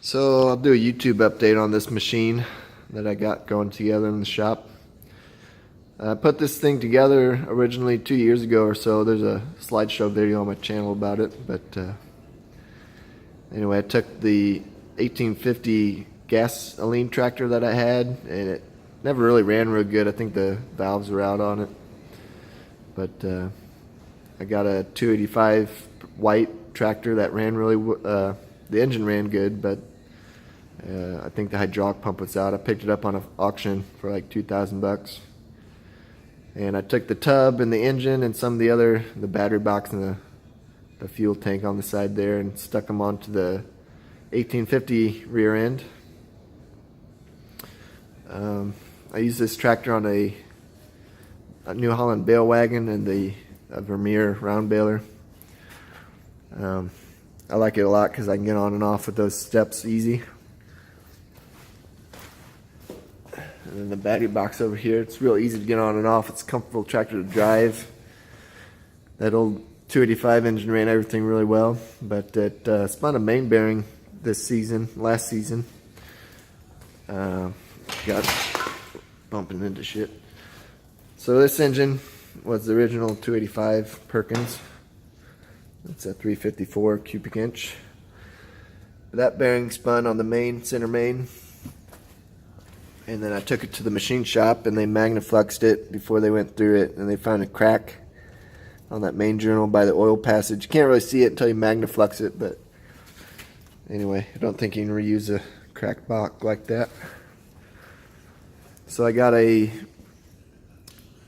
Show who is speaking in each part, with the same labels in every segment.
Speaker 1: So I'll do a YouTube update on this machine that I got going together in the shop. I put this thing together originally 2 years ago or so. There's a slideshow video on my channel about it, but anyway, I took the 1850 gasoline tractor that I had, and it never really ran real good. I think the valves were out on it, but I got a 285 white tractor that ran really the engine ran good, but I think the hydraulic pump was out. I picked it up on an auction for like 2,000 bucks. And I took the tub and the engine and some of the battery box and the fuel tank on the side there and stuck them onto the 1850 rear end. I used this tractor on a New Holland bale wagon and a Vermeer round baler. I like it a lot because I can get on and off with those steps easy. And then the battery box over here, it's real easy to get on and off. It's a comfortable tractor to drive. That old 285 engine ran everything really well, but it spun a main bearing last season. Got bumping into shit. So this engine was the original 285 Perkins. It's a 354 cubic inch. That bearing spun on the center main. And then I took it to the machine shop and they magnafluxed it before they went through it, and they found a crack on that main journal by the oil passage. You can't really see it until you magnaflux it, but anyway, I don't think you can reuse a cracked block like that. So I got a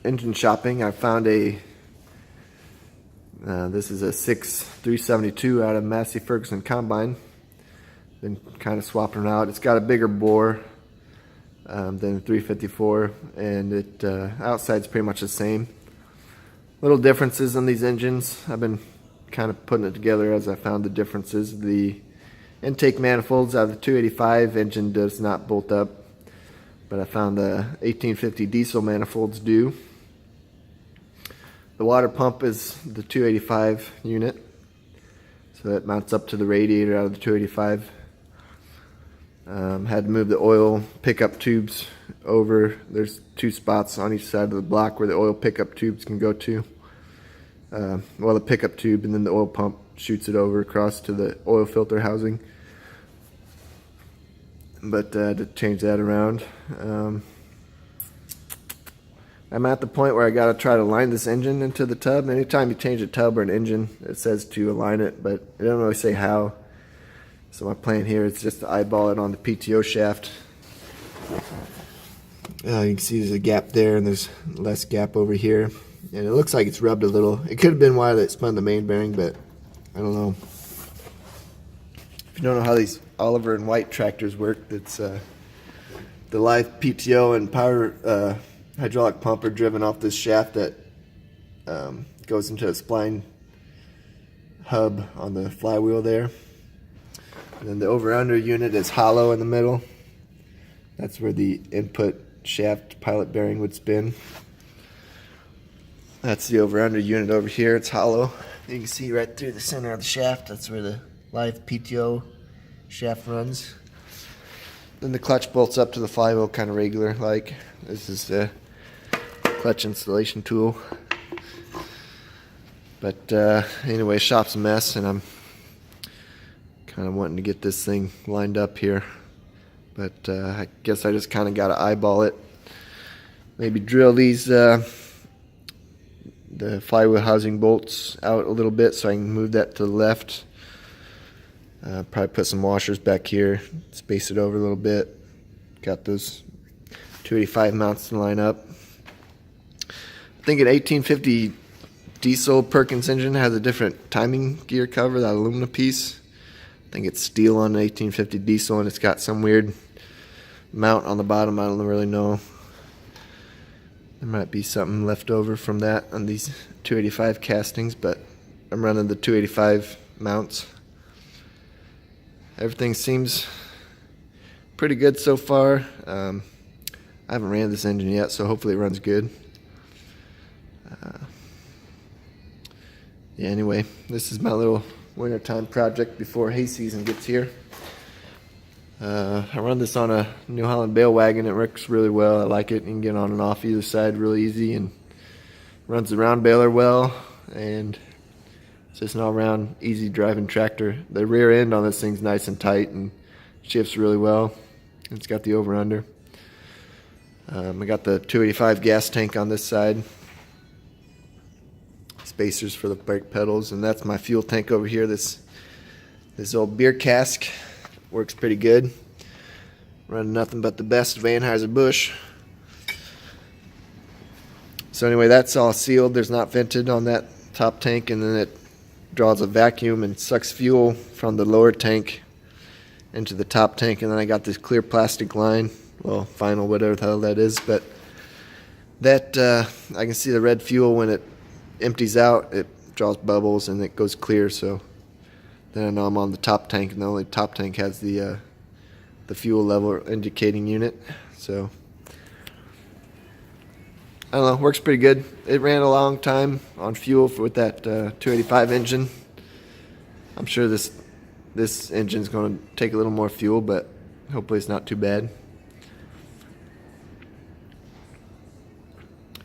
Speaker 1: engine shopping. I found this is a 6.372 out of Massey Ferguson combine. Been kind of swapping it out. It's got a bigger bore than the 354, and it outside's pretty much the same. Little differences in these engines. I've been kind of putting it together as I found the differences. The intake manifolds out of the 285 engine does not bolt up, but I found the 1850 diesel manifolds do. The water pump is the 285 unit, so that mounts up to the radiator out of the 285. Had to move the oil pickup tubes over. There's two spots on each side of the block where the oil pickup tubes can go to. Well, the pickup tube, and then the oil pump shoots it over across to the oil filter housing. But to change that around. I'm at the point where I got to try to line this engine into the tub. Anytime you change a tub or an engine, it says to align it, but it doesn't really say how. So my plan here is just to eyeball it on the PTO shaft. You can see there's a gap there and there's less gap over here. And it looks like it's rubbed a little. It could have been why it spun the main bearing, but I don't know. If you don't know how these Oliver and White tractors work, it's the live PTO and power hydraulic pump are driven off this shaft that goes into a spline hub on the flywheel there. And then the over-under unit is hollow in the middle. That's where the input shaft pilot bearing would spin. That's the over-under unit over here. It's hollow. You can see right through the center of the shaft. That's where the live PTO shaft runs. Then the clutch bolts up to the flywheel kind of regular like. This is the clutch installation tool. But anyway, shop's a mess, and I'm kind of wanting to get this thing lined up here, but I guess I just kind of got to eyeball it. Maybe drill these the flywheel housing bolts out a little bit so I can move that to the left. Probably put some washers back here, space it over a little bit. Got those 285 mounts to line up. I think an 1850 diesel Perkins engine has a different timing gear cover, that aluminum piece. I think it's steel on the 1850 diesel, and it's got some weird mount on the bottom. I don't really know. There might be something left over from that on these 285 castings, but I'm running the 285 mounts. Everything seems pretty good so far. I haven't ran this engine yet, so hopefully it runs good. Yeah, anyway, this is my little wintertime project before hay season gets here. I run this on a New Holland bale wagon. It works really well. I like it. You can get on and off either side real easy, and runs the round baler well, and it's just an all-around easy driving tractor. The rear end on this thing's nice and tight and shifts really well. It's got the over-under. I got the 285 gas tank on this side, spacers for the brake pedals, and that's my fuel tank over here. This old beer cask works pretty good. Running nothing but the best of Anheuser-Busch. So anyway, that's all sealed. There's not vented on that top tank, and then it draws a vacuum and sucks fuel from the lower tank into the top tank. And then I got this clear plastic line, well, vinyl, whatever the hell that is, but that I can see the red fuel when it empties out. It draws bubbles and it goes clear, so then I know I'm on the top tank, and the only top tank has the fuel level indicating unit. So I don't know, works pretty good. It ran a long time on fuel with that 285 engine. I'm sure this engine's going to take a little more fuel, but hopefully it's not too bad.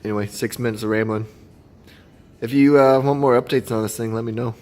Speaker 1: Anyway, 6 minutes of rambling. If you want more updates on this thing, let me know.